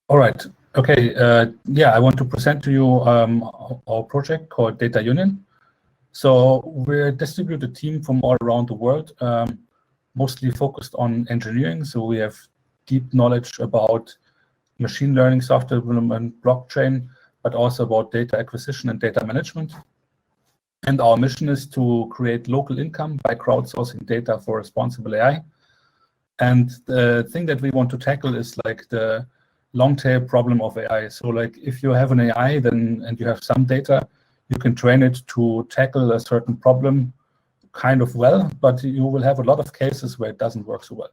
All right. Okay. Yeah, I want to present to you our project called DataUnion. So we're a distributed team from all around the world, mostly focused on engineering. So we have deep knowledge about machine learning, software development, blockchain, but also about data acquisition and data management. And our mission is to create local income by crowdsourcing data for responsible AI. And the thing that we want to tackle is like the long-tail problem of AI. So like if you have an AI and you have some data, you can train it to tackle a certain problem kind of well, but you will have a lot of cases where it doesn't work so well.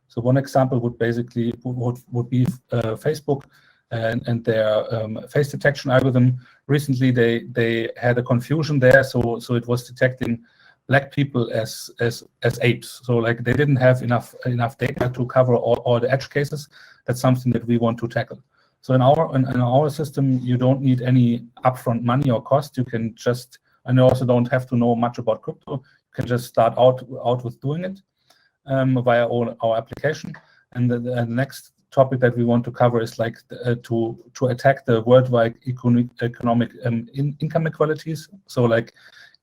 So one example would basically would be Facebook and their face detection algorithm. Recently, they had a confusion there, so it was detecting Black people as apes. So like they didn't have enough data to cover all the edge cases. That's something that we want to tackle. So in our system, you don't need any upfront money or cost. You can just, and you also don't have to know much about crypto. You can just start out with doing it via our application. And the next topic that we want to cover is like to attack the worldwide economic income inequalities. So like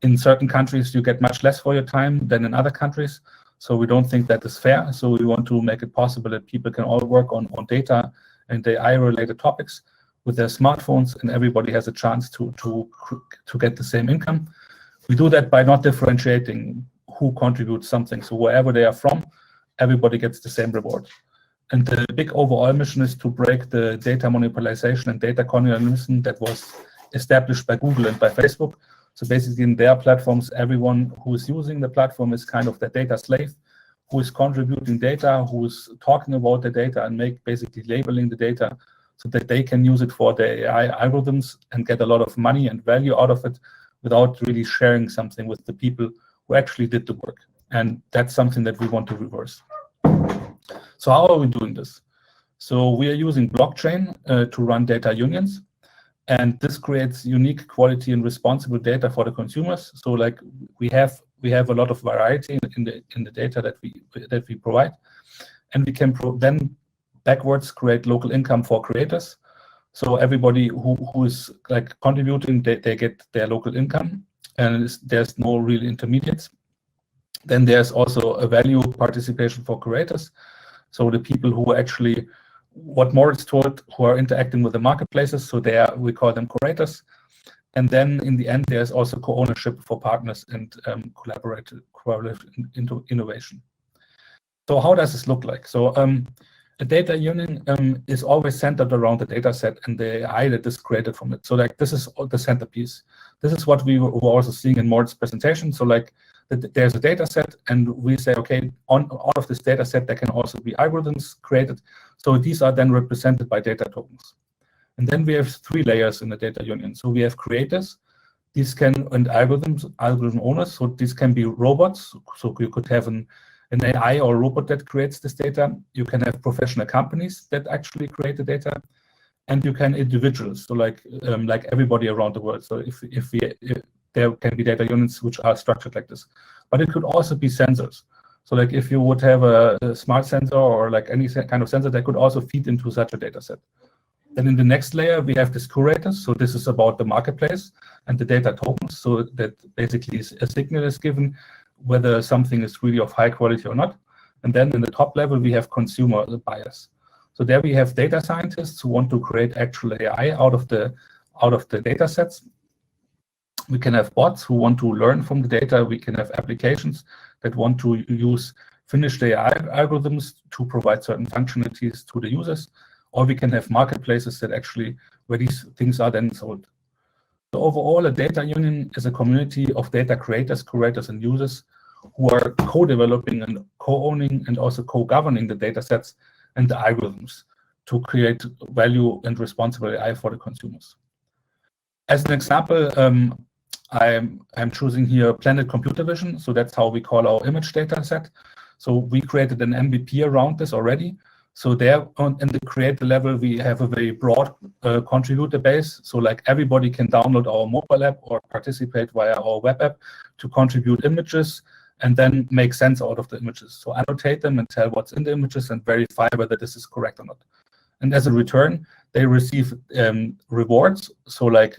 in certain countries, you get much less for your time than in other countries. So we don't think that is fair. So we want to make it possible that people can all work on data and AI-related topics with their smartphones, and everybody has a chance to get the same income. We do that by not differentiating who contributes something. So wherever they are from, everybody gets the same reward. And the big overall mission is to break the data monopolization and data colonialism that was established by Google and by Facebook. So basically in their platforms, everyone who is using the platform is kind of the data slave, who is contributing data, who is talking about the data and basically labeling the data so that they can use it for their AI algorithms and get a lot of money and value out of it without really sharing something with the people who actually did the work. And that's something that we want to reverse. So how are we doing this? So we are using blockchain to run data unions. And this creates unique quality and responsible data for the consumers. So like we have a lot of variety in the data that we provide. And we can then backwards create local income for creators. So everybody who is like contributing, they get their local income, and there's no real intermediates. Then there's also a value participation for creators. So the people who actually, what Moritz told, who are interacting with the marketplaces, so we call them curators. And then in the end, there's also co-ownership for partners and collaborative into innovation. So how does this look like? So a data union is always centered around the data set and the AI that is created from it. So like this is the centerpiece. This is what we were also seeing in Moritz's presentation. So like there's a data set, and we say, okay, out of this data set, there can also be algorithms created. So these are then represented by data tokens. And then we have 3 layers in the data union. So we have creators, and algorithm owners. So these can be robots. So you could have an AI or a robot that creates this data. You can have professional companies that actually create the data, and you can individuals. So like everybody around the world. So if there can be data units which are structured like this, but it could also be sensors. So like if you would have a smart sensor or like any kind of sensor that could also feed into such a data set. Then in the next layer, we have these curators. So this is about the marketplace and the data tokens. So that basically a signal is given whether something is really of high quality or not. And then in the top level, we have consumer buyers. So there we have data scientists who want to create actual AI out of the data sets. We can have bots who want to learn from the data. We can have applications that want to use finished AI algorithms to provide certain functionalities to the users. Or we can have marketplaces that actually, where these things are then sold. So overall, a data union is a community of data creators, curators, and users who are co-developing and co-owning and also co-governing the data sets and the algorithms to create value and responsible AI for the consumers. As an example, I'm choosing here Planet Computer Vision. So that's how we call our image data set. So we created an MVP around this already. So there in the creator level, we have a very broad contributor base. So like everybody can download our mobile app or participate via our web app to contribute images and then make sense out of the images. So annotate them and tell what's in the images and verify whether this is correct or not. and as a return, they receive rewards, so like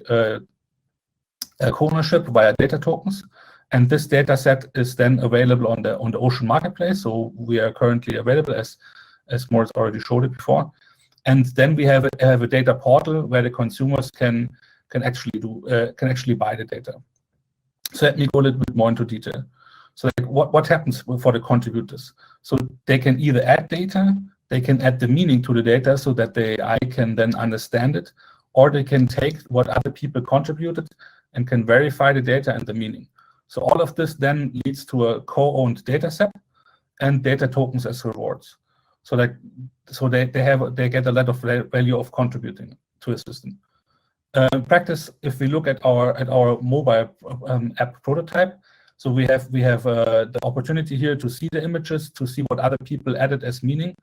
ownership via data tokens. And this data set is then available on the Ocean marketplace. So we are currently available, as Moritz already showed it before. And then we have a data portal where the consumers can actually buy the data. So let me go a little bit more into detail. So like what happens for the contributors? So they can either add data, they can add the meaning to the data so that the AI can then understand it, or they can take what other people contributed and can verify the data and the meaning. So all of this then leads to a co-owned data set and data tokens as rewards. So they get a lot of value of contributing to a system. In practice, if we look at our mobile app prototype, so we have the opportunity here to see the images, to see what other people added as meaning,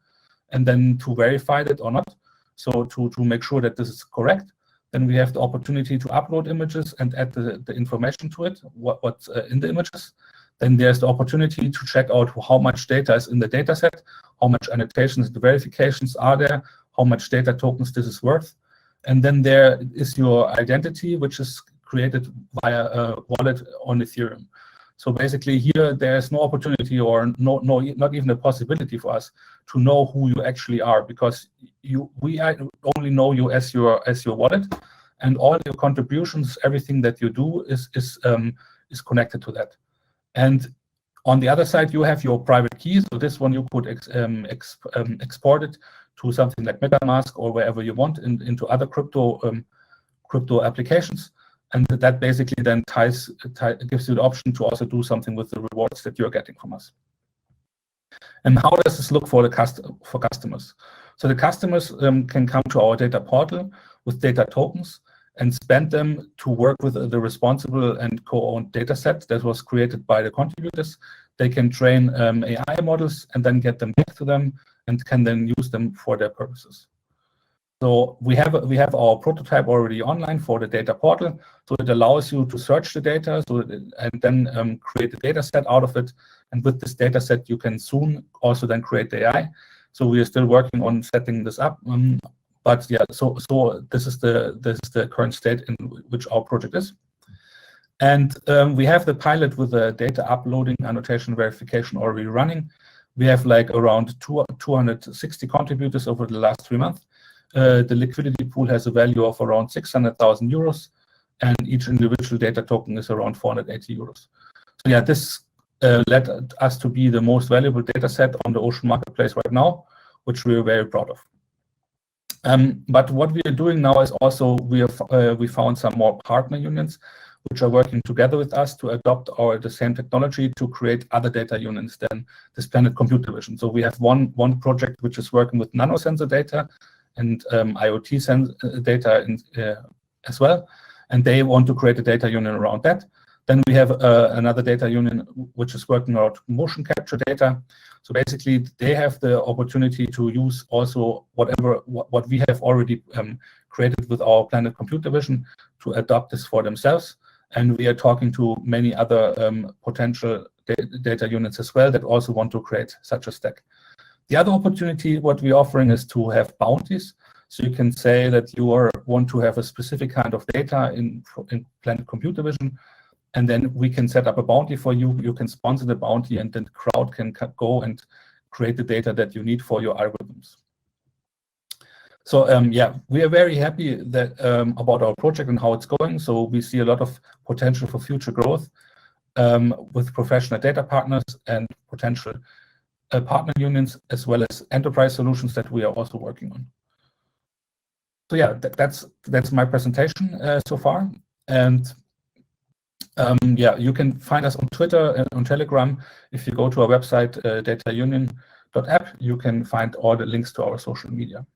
and then to verify that or not. So to make sure that this is correct. Then we have the opportunity to upload images and add the information to it, what's in the images. Then there's the opportunity to check out how much data is in the data set, how much annotations, the verifications are there, how much data tokens this is worth. And then there is your identity, which is created via a wallet on Ethereum. So basically here, there's no opportunity or not even a possibility for us to know who you actually are, because we only know you as your wallet, and all your contributions, everything that you do is connected to that. And on the other side, you have your private key. So this one you could export it to something like MetaMask or wherever you want into other crypto applications. And that basically then gives you the option to also do something with the rewards that you're getting from us. And how does this look for customers? So the customers can come to our data portal with data tokens and spend them to work with the responsible and co-owned data set that was created by the contributors. They can train AI models and then get them back to them and can then use them for their purposes. So we have our prototype already online for the data portal. So it allows you to search the data and then create a data set out of it. And with this data set, you can soon also then create the AI. So we are still working on setting this up. But yeah, so this is the current state in which our project is. And we have the pilot with the data uploading, annotation, verification already running. We have like around 260 contributors over the last 3 months. The liquidity pool has a value of around 600,000 euros, and each individual data token is around 480 euros. So yeah, this led us to be the most valuable data set on the Ocean marketplace right now, which we are very proud of. But what we are doing now is also we found some more partner unions which are working together with us to adopt the same technology to create other data unions than this Planet Computer Vision. So we have one project which is working with nanosensor data and IoT data as well, and they want to create a data union around that. Then we have another data union which is working on motion capture data. So basically, they have the opportunity to use also what we have already created with our Planet Computer Vision to adopt this for themselves. And we are talking to many other potential data units as well that also want to create such a stack. The other opportunity, what we're offering, is to have bounties. So you can say that you want to have a specific kind of data in Planet Computer Vision, and then we can set up a bounty for you. You can sponsor the bounty, and then the crowd can go and create the data that you need for your algorithms. So yeah, we are very happy that about our project and how it's going. So we see a lot of potential for future growth with professional data partners and potential partner unions, as well as enterprise solutions that we are also working on. So yeah, that's my presentation so far. And yeah, you can find us on Twitter and on Telegram. If you go to our website, dataunion.app, you can find all the links to our social media.